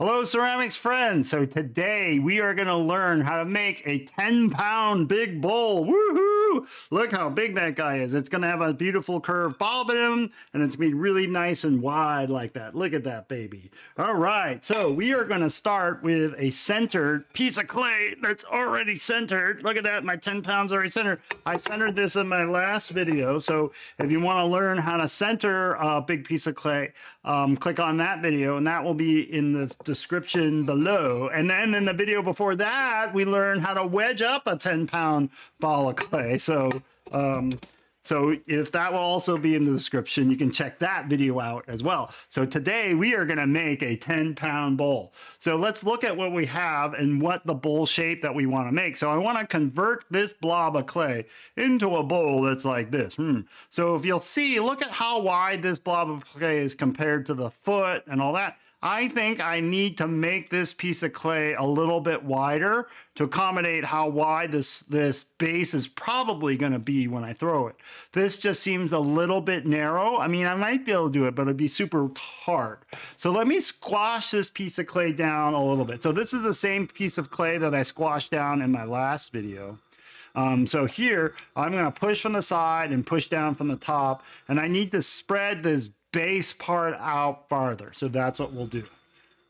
Hello, ceramics friends. So today we are going to learn how to make a 10-pound big bowl. Woohoo! Look how big that guy is. It's going to have a beautiful curved bottom and it's going to be really nice and wide like that. Look at that baby. All right. So we are going to start with a centered piece of clay that's already centered. Look at that. My 10 pounds already centered. I centered this in my last video. So if you want to learn how to center a big piece of clay, click on that video and that will be in the description below. And then in the video before that, we learned how to wedge up a 10-pound ball of clay. So if that will also be in the description, you can check that video out as well. So today we are going to make a 10-pound bowl. So let's look at what we have and what the bowl shape that we want to make. So I want to convert this blob of clay into a bowl that's like this. So if you'll see, look at how wide this blob of clay is compared to the foot and all that. I think I need to make this piece of clay a little bit wider to accommodate how wide this base is probably going to be when I throw it. This just seems a little bit narrow. I mean, I might be able to do it, but it'd be super hard. So let me squash this piece of clay down a little bit. So this is the same piece of clay that I squashed down in my last video. So here, I'm going to push from the side and push down from the top, and I need to spread this base part out farther. So that's what we'll do.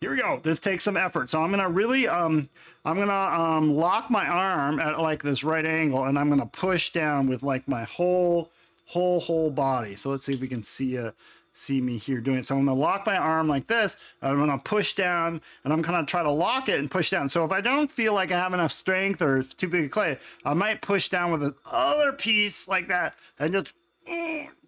Here we go. This takes some effort. So I'm going to really, lock my arm at like this right angle, and I'm going to push down with like my whole body. So let's see if we can see me here doing it. So I'm going to lock my arm like this. I'm going to push down, and I'm going to try to lock it and push down. So if I don't feel like I have enough strength or it's too big a clay, I might push down with this other piece like that and just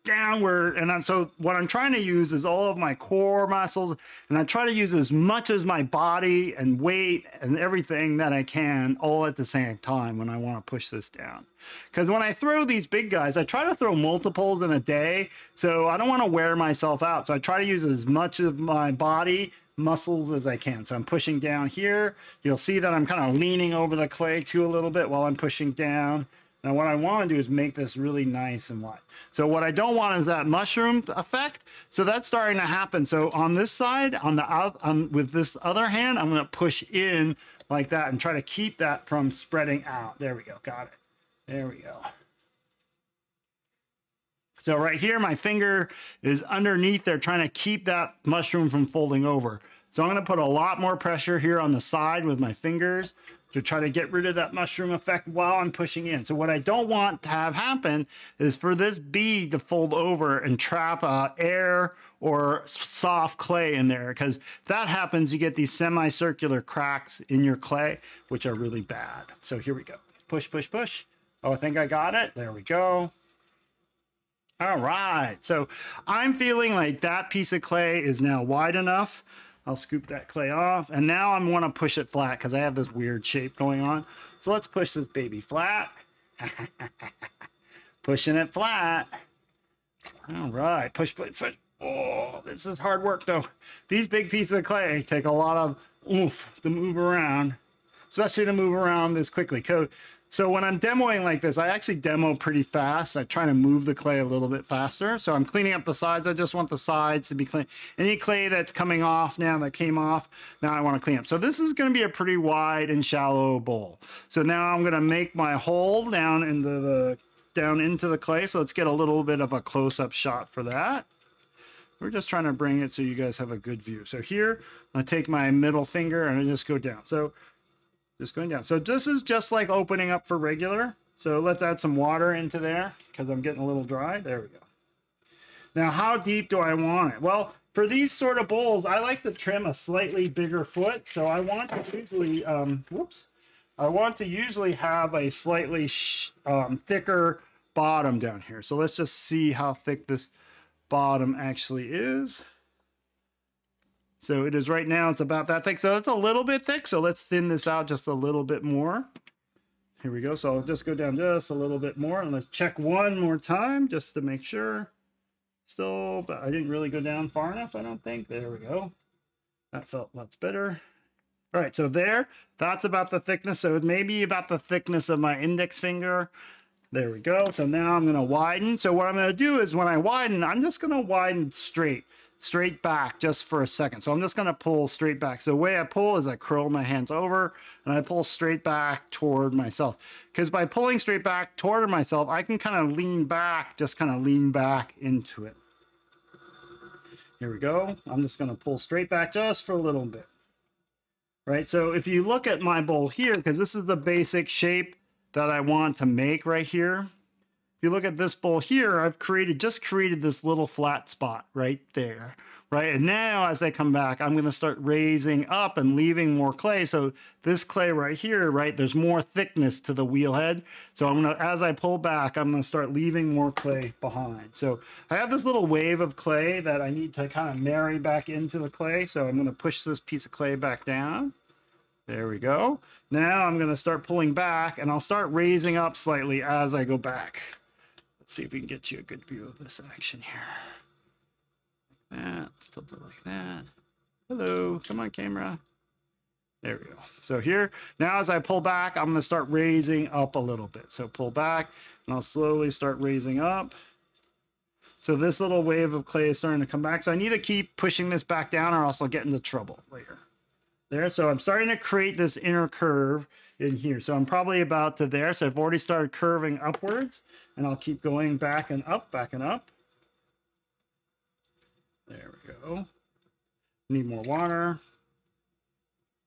downward. And so what I'm trying to use is all of my core muscles, and I try to use as much as my body and weight and everything that I can all at the same time when I want to push this down. Because when I throw these big guys, I try to throw multiples in a day, so I don't want to wear myself out. So I try to use as much of my body muscles as I can. So I'm pushing down here. You'll see that I'm kind of leaning over the clay too a little bit while I'm pushing down. Now what I want to do is make this really nice and wide. So what I don't want is that mushroom effect. So that's starting to happen. So on this side, with this other hand, I'm going to push in like that and try to keep that from spreading out. There we go. Got it. There we go. So right here, my finger is underneath there trying to keep that mushroom from folding over. So I'm going to put a lot more pressure here on the side with my fingers to try to get rid of that mushroom effect while I'm pushing in. So what I don't want to have happen is for this bead to fold over and trap air or soft clay in there, because if that happens, you get these semicircular cracks in your clay, which are really bad. So here we go. Push, push, push. Oh, I think I got it. There we go. All right. So I'm feeling like that piece of clay is now wide enough. I'll scoop that clay off, and now I want to push it flat because I have this weird shape going on. So let's push this baby flat. Pushing it flat. All right, push, push, push. Oh, this is hard work though. These big pieces of clay take a lot of oomph to move around, especially to move around this quickly. So when I'm demoing like this, I actually demo pretty fast. I try to move the clay a little bit faster. So I'm cleaning up the sides. I just want the sides to be clean. Any clay that's coming off now, that came off, now I want to clean up. So this is going to be a pretty wide and shallow bowl. So now I'm going to make my hole down into the clay. So let's get a little bit of a close-up shot for that. We're just trying to bring it so you guys have a good view. So here, I take my middle finger and I just go down. So just going down. So this is just like opening up for regular. So let's add some water into there because I'm getting a little dry. There we go. Now, how deep do I want it? Well, for these sort of bowls, I like to trim a slightly bigger foot. So I want to usually, I want to usually have a slightly thicker bottom down here. So let's just see how thick this bottom actually is. So it is right now, it's about that thick. So it's a little bit thick. So let's thin this out just a little bit more. Here we go. So I'll just go down just a little bit more, and let's check one more time just to make sure. Still, but I didn't really go down far enough, I don't think. There we go. That felt lots better. All right, so there, that's about the thickness. So it may be about the thickness of my index finger. There we go. So now I'm going to widen. So what I'm going to do is when I widen, I'm just going to widen straight. straight back just for a second. So I'm just gonna pull straight back. So the way I pull is I curl my hands over and I pull straight back toward myself. Because by pulling straight back toward myself, I can kind of lean back, just kind of lean back into it. Here we go. I'm just gonna pull straight back just for a little bit. Right, so if you look at my bowl here, because this is the basic shape that I want to make right here. If you look at this bowl here, I've just created this little flat spot right there, right? And now as I come back, I'm gonna start raising up and leaving more clay. So this clay right here, right, there's more thickness to the wheel head. So I'm gonna, as I pull back, I'm gonna start leaving more clay behind. So I have this little wave of clay that I need to kind of marry back into the clay. So I'm gonna push this piece of clay back down. There we go. Now I'm gonna start pulling back and I'll start raising up slightly as I go back. Let's see if we can get you a good view of this action here. Like that, let's tilt it like that. Hello, come on camera. There we go. So here, now as I pull back, I'm gonna start raising up a little bit. So pull back and I'll slowly start raising up. So this little wave of clay is starting to come back. So I need to keep pushing this back down or else I'll get into trouble later. There, so I'm starting to create this inner curve in here. So I'm probably about to there. So I've already started curving upwards and I'll keep going back and up, back and up. There we go. Need more water.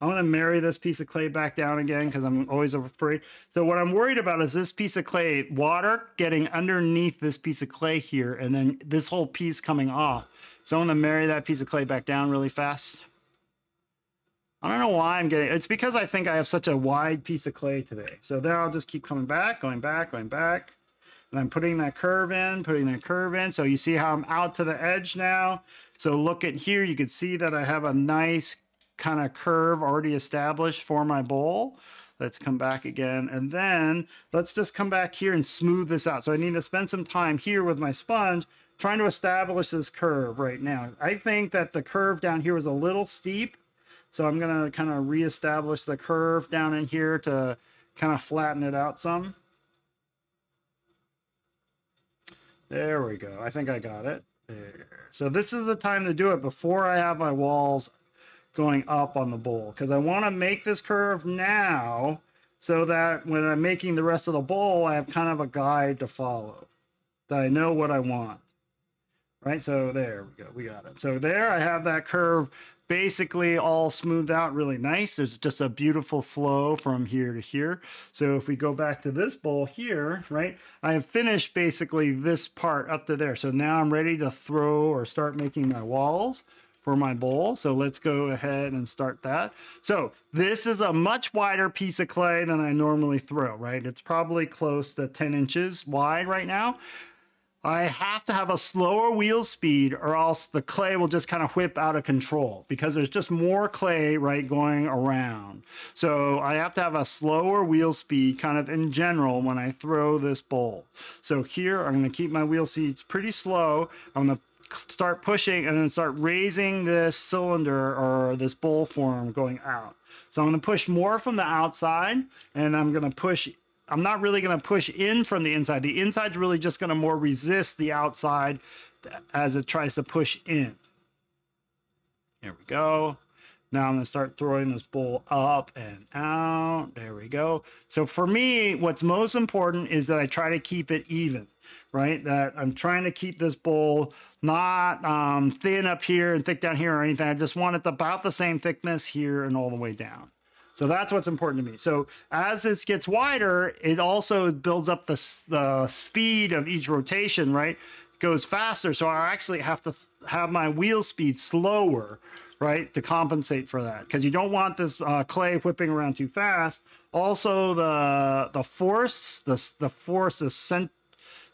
I'm going to marry this piece of clay back down again because I'm always afraid. So what I'm worried about is this piece of clay, water getting underneath this piece of clay here and then this whole piece coming off. So I'm going to marry that piece of clay back down really fast. I don't know why I'm getting, it's because I think I have such a wide piece of clay today. So there I'll just keep coming back, going back, going back. And I'm putting that curve in, putting that curve in. So you see how I'm out to the edge now. So look at here, you can see that I have a nice kind of curve already established for my bowl. Let's come back again. And then let's just come back here and smooth this out. So I need to spend some time here with my sponge trying to establish this curve right now. I think that the curve down here was a little steep. So I'm gonna kind of reestablish the curve down in here to kind of flatten it out some. There we go. I think I got it. There. So this is the time to do it before I have my walls going up on the bowl, because I want to make this curve now so that when I'm making the rest of the bowl, I have kind of a guide to follow, that I know what I want. Right, so there we go, we got it. So there I have that curve basically all smoothed out really nice. There's just a beautiful flow from here to here. So if we go back to this bowl here, right, I have finished basically this part up to there. So now I'm ready to throw or start making my walls for my bowl. So let's go ahead and start that. So this is a much wider piece of clay than I normally throw, right? It's probably close to 10 inches wide right now. I have to have a slower wheel speed or else the clay will just kind of whip out of control because there's just more clay, right, going around. So I have to have a slower wheel speed kind of in general when I throw this bowl. So here I'm going to keep my wheel speeds pretty slow. I'm going to start pushing and then start raising this cylinder or this bowl form going out. So I'm going to push more from the outside and I'm going to push. I'm not really going to push in from the inside. The inside's really just going to more resist the outside as it tries to push in. Here we go. Now I'm going to start throwing this bowl up and out. There we go. So for me, what's most important is that I try to keep it even, right? That I'm trying to keep this bowl not thin up here and thick down here or anything. I just want it about the same thickness here and all the way down. So that's what's important to me. So as this gets wider, it also builds up the speed of each rotation, right? It goes faster. So I actually have to have my wheel speed slower, right, to compensate for that. Because you don't want this clay whipping around too fast. Also, the force, the force, the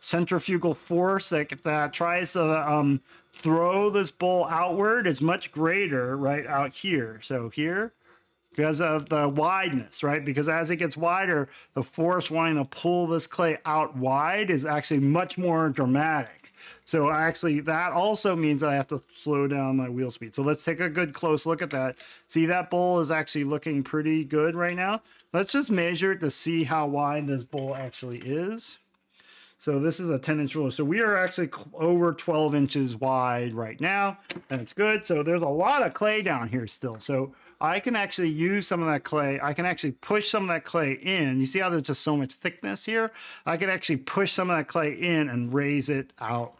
centrifugal force that tries to throw this bowl outward is much greater, right, out here. So here, because of the wideness, right? Because as it gets wider, the force wanting to pull this clay out wide is actually much more dramatic. So actually that also means I have to slow down my wheel speed. So let's take a good close look at that. See, that bowl is actually looking pretty good right now. Let's just measure it to see how wide this bowl actually is. So this is a 10-inch ruler. So we are actually over 12 inches wide right now. That's good. So there's a lot of clay down here still. So I can actually use some of that clay. I can actually push some of that clay in. You see how there's just so much thickness here? I can actually push some of that clay in and raise it out,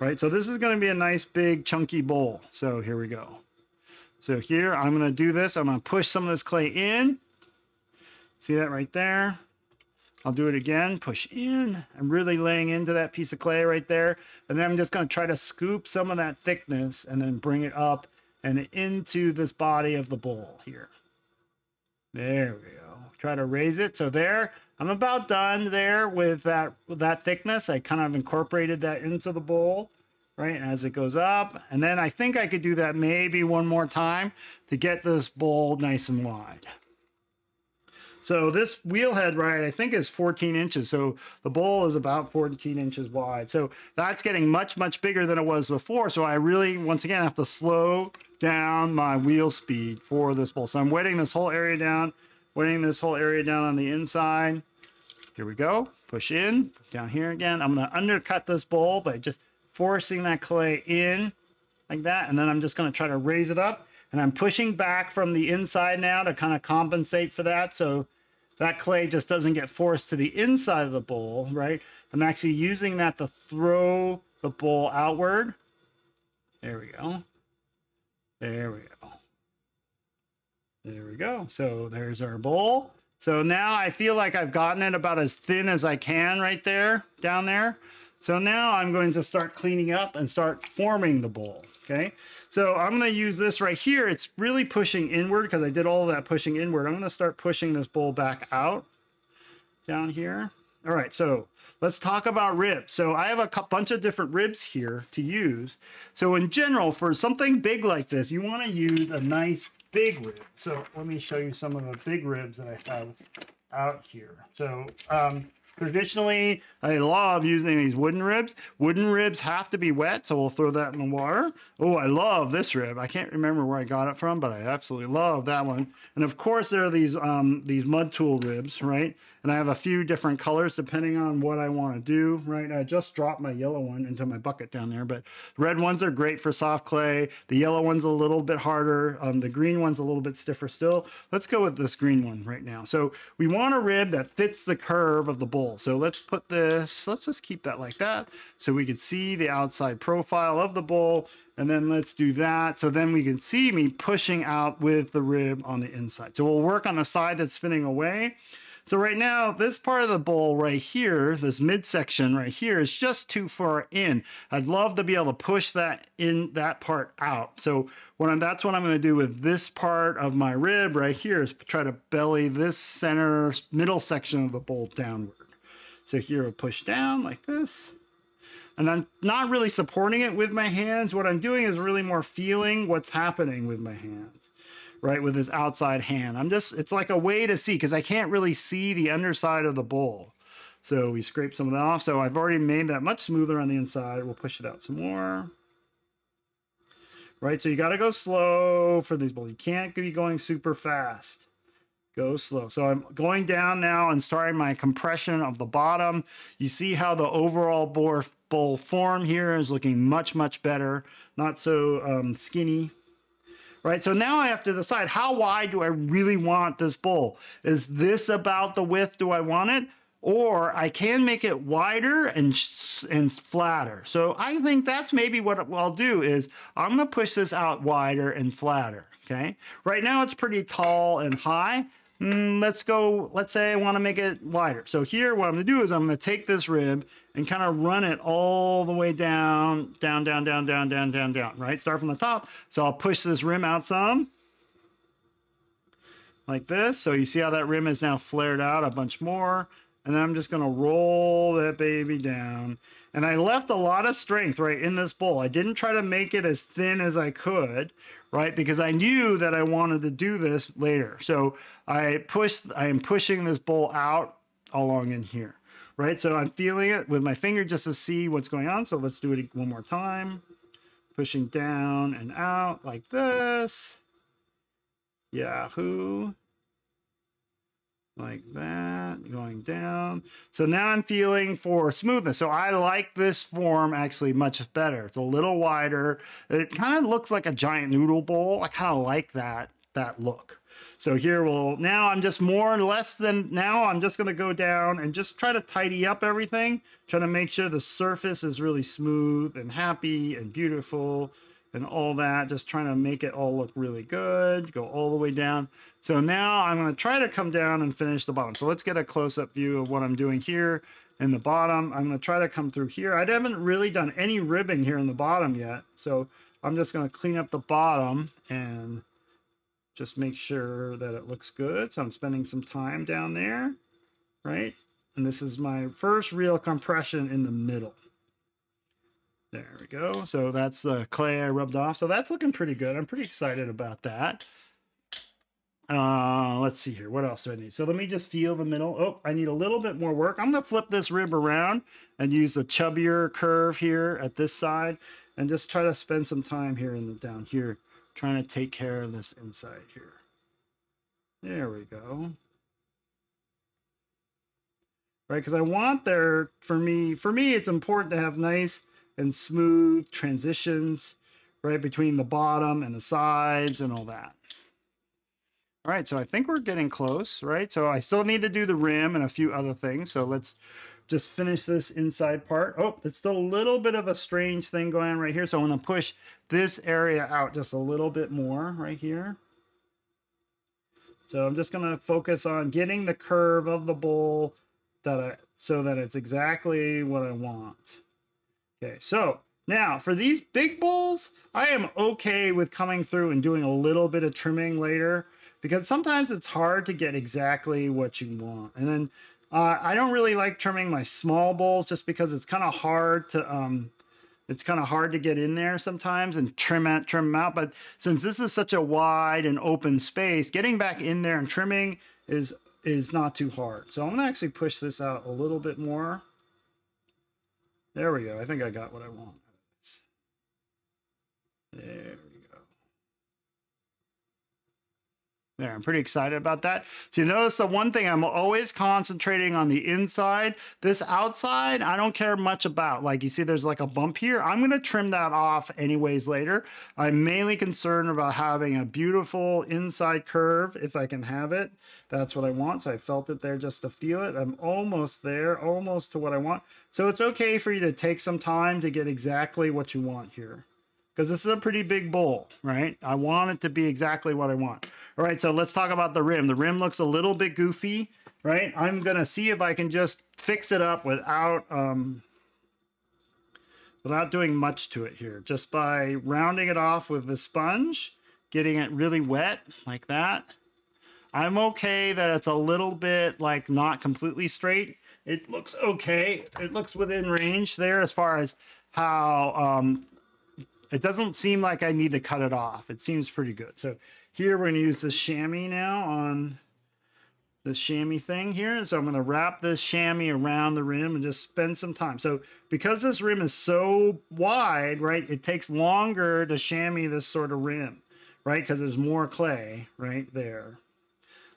right? So this is going to be a nice big chunky bowl. So here we go. So here I'm going to do this. I'm going to push some of this clay in. See that right there? I'll do it again, push in. I'm really laying into that piece of clay right there. And then I'm just going to try to scoop some of that thickness and then bring it up and into this body of the bowl here. There we go. Try to raise it. So there, I'm about done there with that thickness. I kind of incorporated that into the bowl, right, as it goes up. And then I think I could do that maybe one more time to get this bowl nice and wide. So this wheel head, right, I think is 14 inches. So the bowl is about 14 inches wide. So that's getting much, much bigger than it was before. So I really, once again, have to slow down my wheel speed for this bowl. So I'm wetting this whole area down, on the inside. Here we go. Push in, down here again. I'm going to undercut this bowl by just forcing that clay in like that. And then I'm just going to try to raise it up. And I'm pushing back from the inside now to kind of compensate for that. So that clay just doesn't get forced to the inside of the bowl, right? I'm actually using that to throw the bowl outward. There we go. There we go. There we go. So there's our bowl. So now I feel like I've gotten it about as thin as I can right there, down there. So now I'm going to start cleaning up and start forming the bowl. Okay, so I'm going to use this right here. It's really pushing inward because I did all of that pushing inward. I'm going to start pushing this bowl back out down here. All right, so let's talk about ribs. So I have a bunch of different ribs here to use. So in general, for something big like this, you want to use a nice big rib. So let me show you some of the big ribs that I have out here. So traditionally, I love using these wooden ribs. Wooden ribs have to be wet, so we'll throw that in the water. Oh, I love this rib. I can't remember where I got it from, but I absolutely love that one. And of course, there are these mud tool ribs, right? And I have a few different colors depending on what I want to do, right? I just dropped my yellow one into my bucket down there, but red ones are great for soft clay. The yellow one's a little bit harder. The green one's a little bit stiffer still. Let's go with this green one right now. So we want a rib that fits the curve of the bowl. So let's put this, let's just keep that like that so we can see the outside profile of the bowl. And then let's do that. So then we can see me pushing out with the rib on the inside. So we'll work on the side that's spinning away. So right now, this part of the bowl right here, this midsection right here is just too far in. I'd love to be able to push that part out. So that's what I'm going to do with this part of my rib right here is try to belly this center middle section of the bowl downward. So here we'll push down like this. And I'm not really supporting it with my hands. What I'm doing is really more feeling what's happening with my hands, right? With this outside hand. It's like a way to see, because I can't really see the underside of the bowl. So we scrape some of that off. So I've already made that much smoother on the inside. We'll push it out some more. Right, so you got to go slow for these bowls. You can't be going super fast. Go slow. So I'm going down now and starting my compression of the bottom. You see how the overall bowl form here is looking much, much better. Not so skinny. Right, so now I have to decide, how wide do I really want this bowl? Is this about the width do I want it? Or I can make it wider and flatter. So I think that's maybe what I'll do is I'm going to push this out wider and flatter. Okay, right now it's pretty tall and high. Let's say I want to make it wider. So here what I'm going to do is I'm going to take this rib and kind of run it all the way down, right? Start from the top. So I'll push this rim out some like this. So you see how that rim is now flared out a bunch more. And then I'm just going to roll that baby down. And I left a lot of strength right in this bowl. I didn't try to make it as thin as I could, right? Because I knew that I wanted to do this later. So I am pushing this bowl out along in here, right? So I'm feeling it with my finger just to see what's going on. So let's do it one more time. Pushing down and out like this. Yahoo. like that, going down. So now I'm feeling for smoothness. So I like this form actually much better. It's a little wider. It kind of looks like a giant noodle bowl. I kind of like that look. So here now I'm just more or less than, now I'm just gonna go down and just try to tidy up everything, trying to make sure the surface is really smooth and happy and beautiful and all that, just trying to make it all look really good, go all the way down. So now I'm gonna try to come down and finish the bottom. So let's get a close-up view of what I'm doing here in the bottom. I'm gonna try to come through here. I haven't really done any ribbing here in the bottom yet. So I'm just gonna clean up the bottom and just make sure that it looks good. So I'm spending some time down there, right? And this is my first real compression in the middle. There we go. So that's the clay I rubbed off. So that's looking pretty good. I'm pretty excited about that. Let's see here. What else do I need? So let me just feel the middle. Oh, I need a little bit more work. I'm going to flip this rib around and use a chubbier curve here at this side and just try to spend some time here down here, trying to take care of this inside here. There we go. Right, because I want there, for me, it's important to have nice and smooth transitions, right, between the bottom and the sides and all that. All right, so I think we're getting close, right? So I still need to do the rim and a few other things. So let's just finish this inside part. Oh, it's still a little bit of a strange thing going on right here. So I'm gonna push this area out just a little bit more right here. So I'm just gonna focus on getting the curve of the bowl so that it's exactly what I want. Okay, so now for these big bowls, I am okay with coming through and doing a little bit of trimming later because sometimes it's hard to get exactly what you want. And then I don't really like trimming my small bowls just because it's kind of hard to get in there sometimes and trim them out. But since this is such a wide and open space, getting back in there and trimming is not too hard. So I'm gonna actually push this out a little bit more. There we go. I think I got what I want. There we go. There, I'm pretty excited about that. So you notice the one thing, I'm always concentrating on the inside. This outside, I don't care much about. Like you see there's like a bump here. I'm gonna trim that off anyways later. I'm mainly concerned about having a beautiful inside curve if I can have it. That's what I want. So I felt it there just to feel it. I'm almost there, almost to what I want. So it's okay for you to take some time to get exactly what you want here, because this is a pretty big bowl, right? I want it to be exactly what I want. All right, so let's talk about the rim. The rim looks a little bit goofy, right? I'm gonna see if I can just fix it up without doing much to it here, just by rounding it off with the sponge, getting it really wet like that. I'm okay that it's a little bit like not completely straight. It looks okay. It looks within range there as far as how it doesn't seem like I need to cut it off. It seems pretty good. So here we're gonna use this chamois now on this chamois thing here. And so I'm gonna wrap this chamois around the rim and just spend some time. So because this rim is so wide, right, it takes longer to chamois this sort of rim, right? Because there's more clay right there.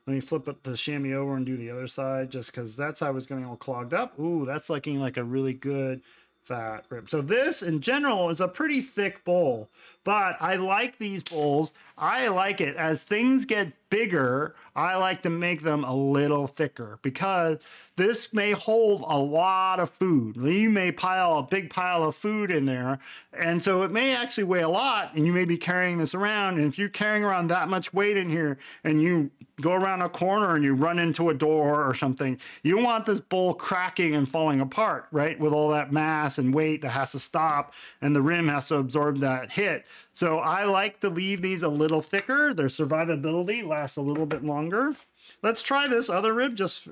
Let me flip it the chamois over and do the other side just because that's how it's getting all clogged up. Ooh, that's looking like a really good fat rib. So this in general is a pretty thick bowl, but I like these bowls. I like it as things get bigger. I like to make them a little thicker because this may hold a lot of food. You may pile a big pile of food in there, and so it may actually weigh a lot, and you may be carrying this around. And if you're carrying around that much weight in here and you go around a corner and you run into a door or something, you don't want this bowl cracking and falling apart, right? With all that mass and weight that has to stop, and the rim has to absorb that hit. So I like to leave these a little thicker. Their survivability lasts a little bit longer. Let's try this other rib just,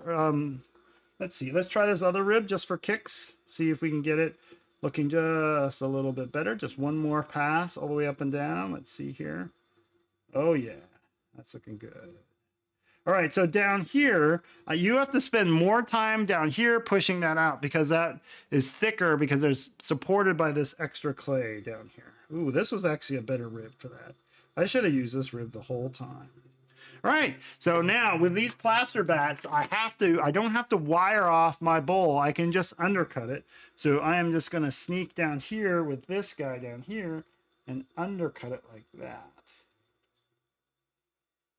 let's try this other rib just for kicks. See if we can get it looking just a little bit better. Just one more pass all the way up and down. Let's see here. Oh yeah, that's looking good. All right, so down here, you have to spend more time down here pushing that out because that is thicker because there's supported by this extra clay down here. Ooh, this was actually a better rib for that. I should have used this rib the whole time. All right, so now with these plaster bats, I don't have to wire off my bowl. I can just undercut it. So I am just gonna sneak down here with this guy down here and undercut it like that.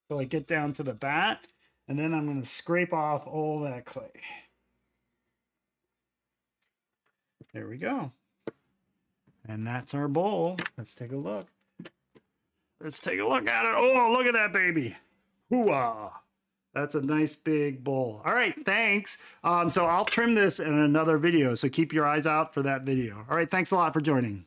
So I get down to the bat, and then I'm gonna scrape off all that clay. There we go. And that's our bowl. Let's take a look. Let's take a look at it. Oh, look at that baby. Hooah. That's a nice big bowl. All right, thanks. So I'll trim this in another video, so keep your eyes out for that video. All right, thanks a lot for joining.